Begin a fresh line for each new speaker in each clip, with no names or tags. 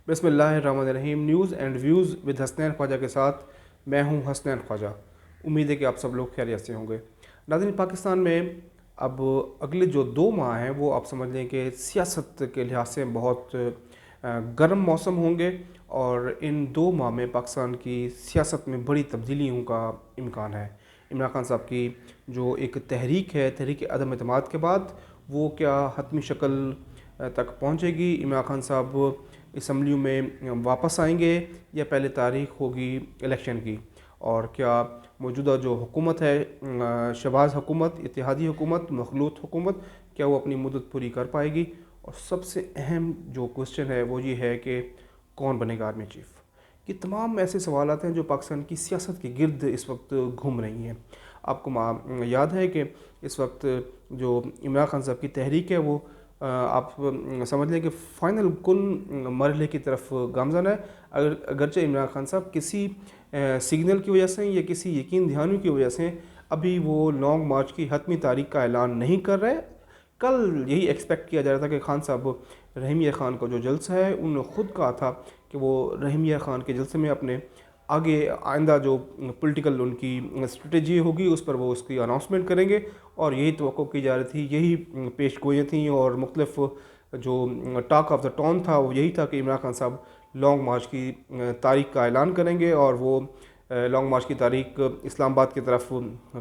बिस्मिल्लाहिर्रहमानिर्रहीम। News and views with Hasnain Khwaja के साथ मैं हूं हसनैन ख्वाजा। उम्मीद है कि आप सब लोग खैरियत से होंगे। नाज़रीन, पाकिस्तान में अब अगले जो 2 माह हैं वो आप समझ लें कि सियासत के लिहाज से बहुत गर्म मौसम होंगे, और इन 2 माह में पाकिस्तान की सियासत में बड़ी तब्दीलियों का इम्कान है। इमरान खान साहब की जो एक तहरीक है, तहरीक अदम एतमाद के बाद, वो क्या हतमी शक्ल तक पहुँचेगी? इमरान खान साहब असम्बलियों में वापस आएंगे या पहले तारीख होगी इलेक्शन की? और क्या मौजूदा जो हुकूमत है, शहबाज हुकूमत, इत्तेहादी हुकूमत, मखलूत हुकूमत, क्या वो अपनी मुद्दत पूरी कर पाएगी? और सबसे अहम जो क्वेश्चन है वो ये है कि कौन बनेगा आर्मी चीफ? ये तमाम ऐसे सवाल हैं जो पाकिस्तान की सियासत के गिर्द इस वक्त घूम रही हैं। आपको याद है कि इस वक्त जो इमरान खान साहब की तहरीक है वो आप समझ लें कि फ़ाइनल कुल मरहले की तरफ गामज़न है। अगरचे इमरान खान साहब किसी सिग्नल की वजह से या किसी यकीन दहानी की वजह से अभी वो लॉन्ग मार्च की हतमी तारीख का ऐलान नहीं कर रहे। कल यही एक्सपेक्ट किया जा रहा था कि खान साहब रहीमिया ख़ान का जो जलसा है, उन्होंने ख़ुद कहा था कि वो रहीमिया ख़ान के जलसे में अपने आगे आइंदा जो पॉलिटिकल उनकी स्ट्रेटजी होगी उस पर वो उसकी अनाउंसमेंट करेंगे। और यही तवक्को की जा रही थी, यही पेश गोइयाँ थी, और मुख्तलिफ जो टॉक ऑफ द टाउन था वो यही था कि इमरान खान साहब लॉन्ग मार्च की तारीख का ऐलान करेंगे, और वो लॉन्ग मार्च की तारीख इस्लामाबाद की तरफ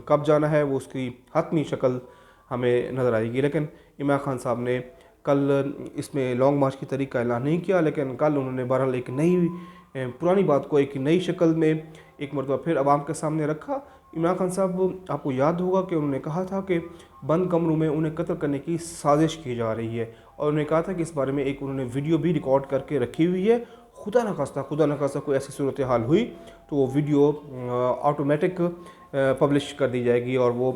कब जाना है वो उसकी हतमी शक्ल हमें नज़र आएगी। लेकिन इमरान खान साहब ने कल इसमें लॉन्ग मार्च की तारीख का ऐलान नहीं किया, लेकिन कल उन्होंने बहरहाल एक नई पुरानी बात को एक नई शक्ल में एक मरतबा फिर आवाम के सामने रखा। इमरान खान साहब, आपको याद होगा कि उन्होंने कहा था कि बंद कमरों में उन्हें कत्ल करने की साजिश की जा रही है, और उन्होंने कहा था कि इस बारे में एक उन्होंने वीडियो भी रिकॉर्ड करके रखी हुई है। खुदा न खास्ता कोई ऐसी सूरत हाल हुई तो वो वीडियो ऑटोमेटिक पब्लिश कर दी जाएगी और वो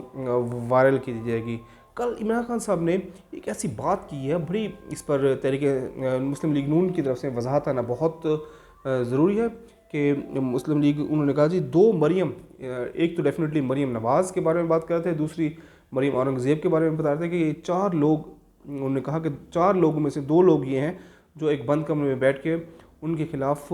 वायरल की दी जाएगी। कल इमरान खान साहब ने एक ऐसी बात की है, बड़ी इस पर तहरीक मुस्लिम लीग नून की तरफ से वजाहत आना बहुत ज़रूरी है कि मुस्लिम लीग, उन्होंने कहा जी 2 मरियम, एक तो डेफिनेटली मरियम नवाज़ के बारे में बात कर रहे थे, दूसरी मरियम औरंगज़ेब के बारे में बता रहे थे कि ये 4 लोग, उन्होंने कहा कि 4 लोगों में से 2 लोग ये हैं जो एक बंद कमरे में बैठ के उनके ख़िलाफ़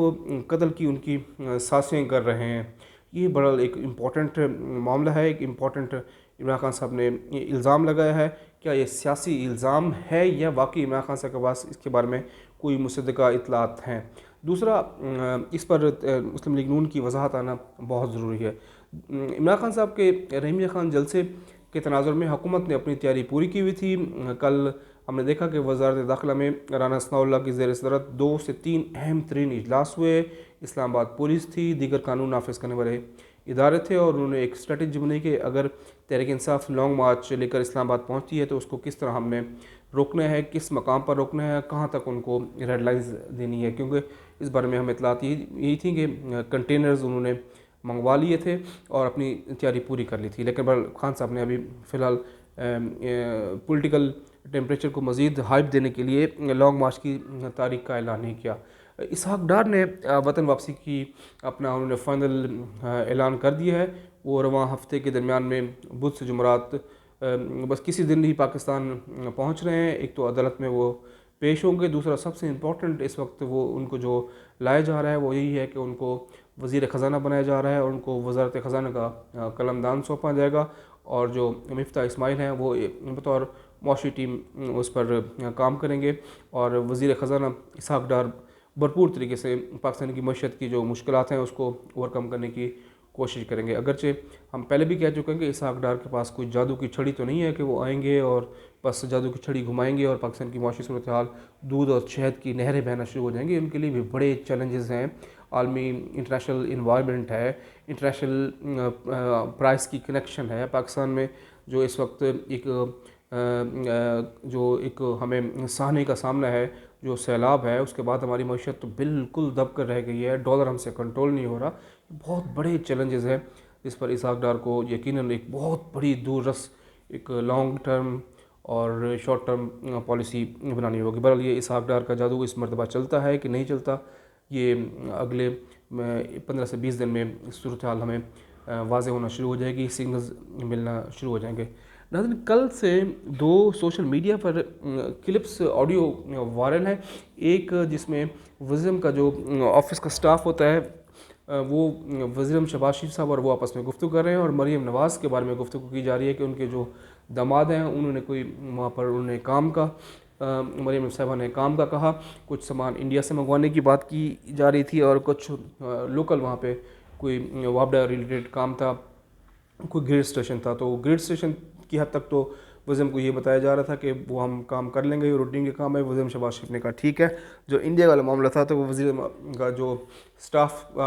कत्ल की उनकी साजिशें कर रहे हैं। ये बड़ा एक इम्पॉर्टेंट मामला है, एक इम्पॉर्टेंट इमरान खान साहब ने ये इल्ज़ाम लगाया है। क्या ये सियासी इल्ज़ाम है या वाकई इमरान खान साहब के पास इसके बारे में कोई मुसद्दक़ा इत्तलात हैं? दूसरा, इस पर मुस्लिम लीग नून की वजाहत आना बहुत ज़रूरी है। इमरान खान साहब के रहीमिया ख़ान जलसे के तनाज़ुर में हुकूमत ने अपनी तैयारी पूरी की हुई थी। कल हमने देखा कि वज़ारत दाखिला में राना सनाउल्लाह की ज़ेर सदरत 2 से 3 अहम तरीन इजलास हुए। इस्लामाबाद पुलिस थी, दीगर कानून नाफिज करने वाले इदारे थे, और उन्होंने एक स्ट्रेटजी बनाई कि अगर तहरीक इंसाफ लॉन्ग मार्च लेकर इस्लामाबाद पहुँचती है तो उसको किस तरह हमने रोकना है, किस मकाम पर रोकना है, कहाँ तक उनको रेड लाइन्स देनी है। क्योंकि इस बारे में हमें इतलात यही थी कि कंटेनर्स उन्होंने मंगवा लिए थे और अपनी तैयारी पूरी कर ली थी। लेकिन खान साहब ने अभी फ़िलहाल पॉलिटिकल टेम्परेचर को मज़ीद हाइप देने के लिए लॉन्ग मार्च की तारीख का ऐलान नहीं किया। इसहाक डार ने वतन वापसी की अपना उन्होंने फ़ाइनल ऐलान कर दिया है। वो रवां हफ्ते के दरमियान में बुध से जुमरात बस किसी दिन ही पाकिस्तान पहुंच रहे हैं। एक तो अदालत में वो पेश होंगे, दूसरा सबसे इम्पोर्टेंट इस वक्त वो उनको जो लाया जा रहा है वो यही है कि उनको वज़ीर ख़ज़ाना बनाया जा रहा है और उनको वज़ारत ख़ज़ाना का कलमदान सौंपा जाएगा, और जो मिफ्ता इस्माइल हैं वो बतौर मुआशी टीम उस पर काम करेंगे, और वज़ीर ख़ज़ाना इसहाक डार भरपूर तरीके से पाकिस्तान की मईशत की जो मुश्किलात हैं उसको ओवरकम करने की कोशिश करेंगे। अगरचे हम पहले भी कह चुके हैं कि इसहाक डार के पास कोई जादू की छड़ी तो नहीं है कि वो आएंगे और बस जादू की छड़ी घुमाएंगे और पाकिस्तान की माशी सूरत हाल दूध और शहद की नहरें बहना शुरू हो जाएंगी। उनके लिए भी बड़े चैलेंजेस हैं। आलमी इंटरनेशनल इन्वायरमेंट है, इंटरनेशनल प्राइस की कनेक्शन है पाकिस्तान में, जो इस वक्त एक हमें सहने का सामना है, जो सैलाब है, उसके बाद हमारी मईशत तो बिल्कुल दब कर रह गई है, डॉलर हमसे कंट्रोल नहीं हो रहा। बहुत बड़े चैलेंजेस हैं इस पर इसहाक डार को यकीनन एक बहुत बड़ी दूररस एक लॉन्ग टर्म और शॉर्ट टर्म पॉलिसी बनानी होगी। बहरहाल ये इसहाक डार का जादू इस मरतबा चलता है कि नहीं चलता, ये अगले 15 से 20 दिन में सूरत हाल हमें वाज़ेह होना शुरू हो जाएगी, सिग्नल्स मिलना शुरू हो जाएंगे। नाज़रीन, कल से दो सोशल मीडिया पर क्लिप्स ऑडियो वायरल हैं। एक जिसमें वज़ीर का जो ऑफिस का स्टाफ होता है वो वज़ीर शहबाज शरीफ साहब और वो आपस में गुफ्तगू कर रहे हैं और मरीम नवाज़ के बारे में गुफ्तगू की जा रही है कि उनके जो दामाद हैं उन्होंने कोई वहाँ पर उन्होंने काम का मरीम साहबा ने काम का कहा, कुछ सामान इंडिया से मंगवाने की बात की जा रही थी और कुछ लोकल वहाँ पे कोई वापडा रिलेटेड काम था, कोई ग्रिड स्टेशन था। तो ग्रिड स्टेशन की हद तक तो वज़ीर को ये बताया जा रहा था कि वो हम काम कर लेंगे, ये रूटीन के काम है। वज़ीर शहबाज शरीफ ने कहा ठीक है। जो इंडिया वाला मामला था तो वो वज़ीर का जो स्टाफ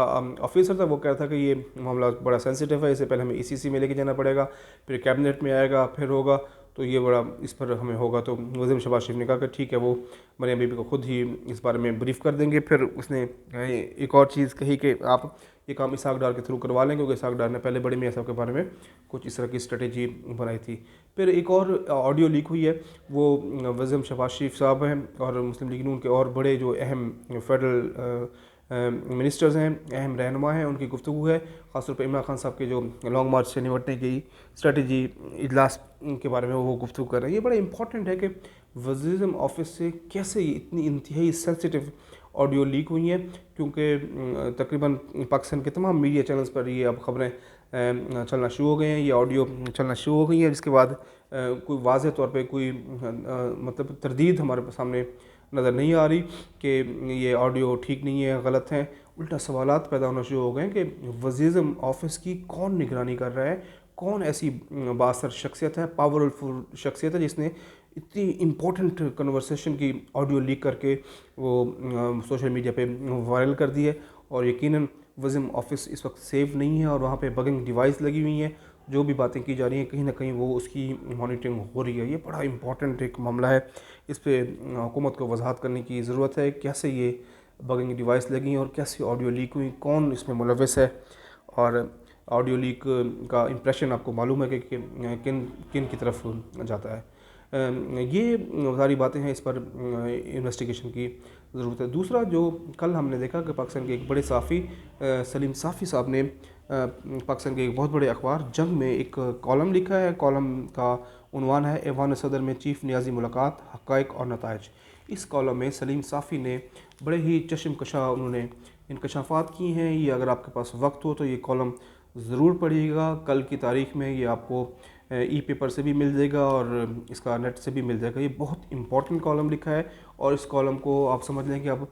ऑफिसर था वो कह रहा था कि ये मामला बड़ा सेंसिटिव है, इससे पहले हमें ECC में लेके जाना पड़ेगा, फिर कैबिनेट में आएगा, फिर होगा, तो ये बड़ा इस पर हमें होगा। तो वज़ीर शहबाज शरीफ ने कहा कि ठीक है, वो मरियम बीबी को खुद ही इस बारे में ब्रीफ कर देंगे। फिर उसने एक और चीज़ कही कि आप ये काम इसहाक डार के थ्रू करवा लेंगे, क्योंकि इसहाक डार ने पहले बड़े मियाँ साहब के बारे में कुछ इस तरह की स्ट्रेटेजी बनाई थी। फिर एक और ऑडियो लीक हुई है, वो वज़ीर शहबाज शरीफ साहब हैं और मुस्लिम लीग नून के और बड़े जो अहम फेडरल मिनिस्टर्स हैं, अहम रहनुमा हैं, उनकी गुफ्तगू है। ख़ासतौर पर इमरान खान साहब के जो लॉन्ग मार्च से निपटने की स्ट्रेटजी इजलास के बारे में वो गुफ्तगू कर रहे हैं। ये बड़ा इंपॉर्टेंट है कि वज़ीर ऑफिस से कैसे इतनी इंतहाई सेंसिटिव ऑडियो लीक हुई हैं, क्योंकि तकरीबन पाकिस्तान के तमाम मीडिया चैनल्स पर ये अब ख़बरें चलना शुरू हो गए हैं, ये ऑडियो चलना शुरू हो गई है, जिसके बाद कोई वाज़ेह तौर पे कोई मतलब तरदीद हमारे सामने नज़र नहीं आ रही कि ये ऑडियो ठीक नहीं है, गलत हैं। उल्टा सवालात पैदा होना शुरू हो गए हैं कि वज़ीर ऑफिस की कौन निगरानी कर रहा है, कौन ऐसी बासर शख्सियत है, पावरफुल शख्सियत है जिसने इतनी इम्पोर्टेंट कन्वर्सेशन की ऑडियो लीक करके वो सोशल मीडिया पे वायरल कर दी है। और यकीनन वज़ीर ऑफिस इस वक्त सेफ नहीं है और वहाँ पे बगिंग डिवाइस लगी हुई हैं, जो भी बातें की जा रही हैं कहीं ना कहीं वो उसकी मॉनिटरिंग हो रही है। ये बड़ा इंपॉर्टेंट एक मामला है, इस पर हुकूमत को वजाहत करने की ज़रूरत है, कैसे ये बगिंग डिवाइस लगी और कैसे ऑडियो लीक हुई, कौन इसमें मुलव्वस है, और ऑडियो लीक का इम्प्रेशन आपको मालूम है कि किन किन की तरफ जाता है। ये सारी बातें हैं, इस पर इन्वेस्टिगेशन की ज़रूरत है। दूसरा जो कल हमने देखा कि पाकिस्तान के एक बड़े सहाफ़ी सलीम साफ़ी साहब ने पाकिस्तान के एक बहुत बड़े अखबार जंग में एक कॉलम लिखा है। कॉलम का उन्वान है ऐवान सदर में चीफ नियाजी मुलाकात, हक़ाइक़ और नताइज। इस कॉलम में सलीम साफ़ी ने बड़े ही चश्मकशा उन्होंने इंकशाफात की हैं। ये अगर आपके पास वक्त हो तो ये कॉलम ज़रूर पढ़िएगा। कल की तारीख़ में ये आपको ई-पेपर से भी मिल जाएगा और इसका नेट से भी मिल जाएगा। ये बहुत इंपॉर्टेंट कॉलम लिखा है और इस कॉलम को आप समझ लें कि अब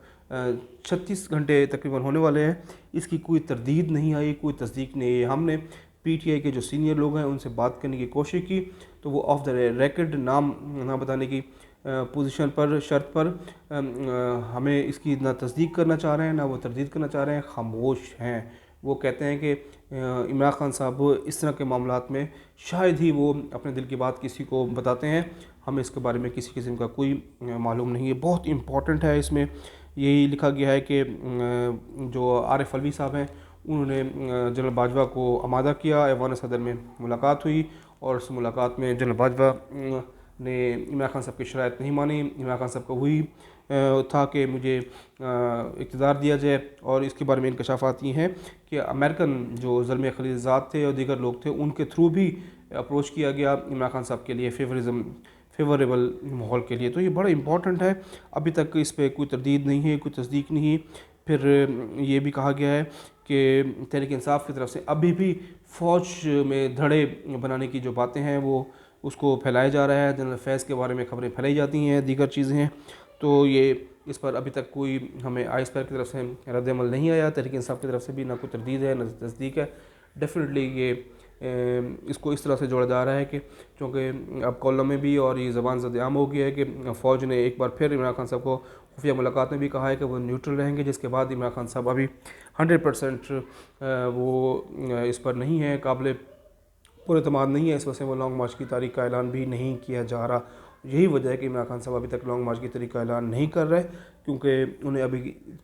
36 घंटे तकरीबन होने वाले हैं, इसकी कोई तरदीद नहीं आई, कोई तस्दीक नहीं है। हमने PTI के जो सीनियर लोग हैं उनसे बात करने की कोशिश की तो वो ऑफ द रिकॉर्ड नाम ना बताने की पोजीशन पर, शर्त पर हमें इसकी ना तस्दीक करना चाह रहे हैं ना वो तरदीद करना चाह रहे हैं, खामोश हैं। वो कहते हैं कि इमरान खान साहब इस तरह के मामलात में शायद ही वो अपने दिल की बात किसी को बताते हैं, हमें इसके बारे में किसी किस्म का कोई मालूम नहीं है। बहुत इम्पॉर्टेंट है, इसमें यही लिखा गया है कि जो आरिफ अलवी साहब हैं उन्होंने जनरल बाजवा को आमादा किया, ऐवान सदर में मुलाकात हुई और उस मुलाकात में जनरल बाजवा ने इमरान खान साहब की शराइत नहीं मानी। इमरान खान साहब का वही था कि मुझे इक़्तिदार दिया जाए और इसके बारे में इंकशाफात ये हैं कि अमेरिकन जो ज़ल्म खलीज़ात थे और दीगर लोग थे उनके थ्रू भी अप्रोच किया गया इमरान खान साहब के लिए फेवरेबल माहौल के लिए। तो ये बड़ा इंपॉर्टेंट है, अभी तक इस पर कोई तरदीद नहीं है, कोई तस्दीक नहीं है। फिर ये भी कहा गया है कि तहरीक इंसाफ की तरफ से अभी भी फ़ौज में धड़े बनाने की जो बातें हैं वो उसको फैलाया जा रहा है, जनरल फैज़ के बारे में खबरें फैलाई जाती हैं, दीगर चीज़ें हैं। तो ये इस पर अभी तक कोई हमें आईएसपीआर की तरफ से रद्द-ए-अमल नहीं आया, तहरीक इंसाफ की तरफ से भी ना कोई तरदीद है ना तस्दीक है। डेफिनेटली ये इसको इस तरह से जोड़ा जा रहा है कि चूँकि अब कॉलम में भी और ये ज़बान ज़द-ए-आम हो गया है कि फ़ौज ने एक बार फिर इमरान खान साहब को खुफिया मुलाकात में भी कहा है कि वो न्यूट्रल रहेंगे, जिसके बाद इमरान खान साहब अभी 100% वो इस पर नहीं है, काबिल पुरएतमाद नहीं है। इस वजह से वो लॉन्ग मार्च की तारीख का ऐलान भी नहीं किया जा रहा। यही वजह है कि इमरान खान साहब अभी तक लॉन्ग मार्च की तारीख का ऐलान नहीं कर रहे, क्योंकि उन्हें अभी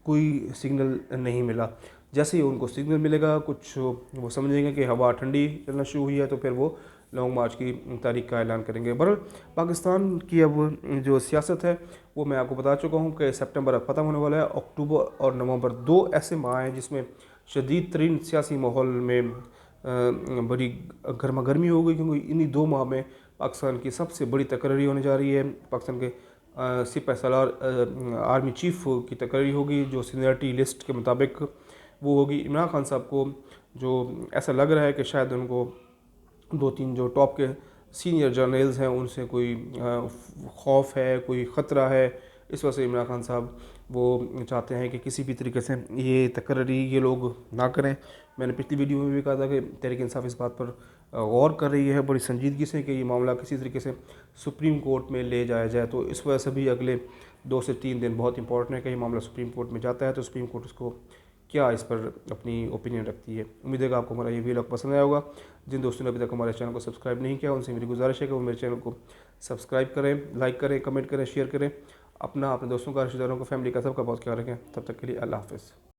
कोई सिग्नल नहीं मिला। जैसे ही उनको सिग्नल मिलेगा, कुछ वो समझेंगे कि हवा ठंडी चलना शुरू हुई है, तो फिर वो लॉन्ग मार्च की तारीख का ऐलान करेंगे। बहरहाल पाकिस्तान की अब जो सियासत है वो मैं आपको बता चुका हूँ कि सितंबर अब ख़त्म होने वाला है। अक्टूबर और नवंबर 2 ऐसे माह हैं जिसमें शदीद तरीन सियासी माहौल में बड़ी गर्मा गर्मी हो गई, क्योंकि इन्हीं 2 माह में पाकिस्तान की सबसे बड़ी तकरीर होने जा रही है। पाकिस्तान के सिपह सलार आर्मी चीफ की तकरीर होगी, जो सीनियरिटी लिस्ट के मुताबिक वो होगी। इमरान खान साहब को जो ऐसा लग रहा है कि शायद उनको 2-3 जो टॉप के सीनियर जर्नल्स हैं उनसे कोई खौफ है, कोई ख़तरा है। इस वजह से इमरान खान साहब वो चाहते हैं कि किसी भी तरीके से ये तकरीरी ये लोग ना करें। मैंने पिछली वीडियो में भी कहा था कि तहरीक इंसाफ इस बात पर गौर कर रही है बड़ी संजीदगी से कि ये मामला किसी तरीके से सुप्रीम कोर्ट में ले जाया जाए। तो इस वजह से भी अगले 2 से 3 दिन बहुत इंपॉर्टेंट है कि ये मामला सुप्रीम कोर्ट में जाता है तो सुप्रीम कोर्ट उसको क्या इस पर अपनी ओपिनियन रखती है। उम्मीद है कि आपको हमारा ये वीडियो पसंद आया होगा। जिन दोस्तों ने अभी तक हमारे चैनल को सब्सक्राइब नहीं किया उनसे मेरी गुजारिश है कि वो मेरे चैनल को सब्सक्राइब करें, लाइक करें, कमेंट करें, शेयर करें। अपने दोस्तों का, रिश्तेदारों का, फैमिली का, सबका बहुत ख्याल रखें। तब तक के लिए अल्लाह हाफ़िज़।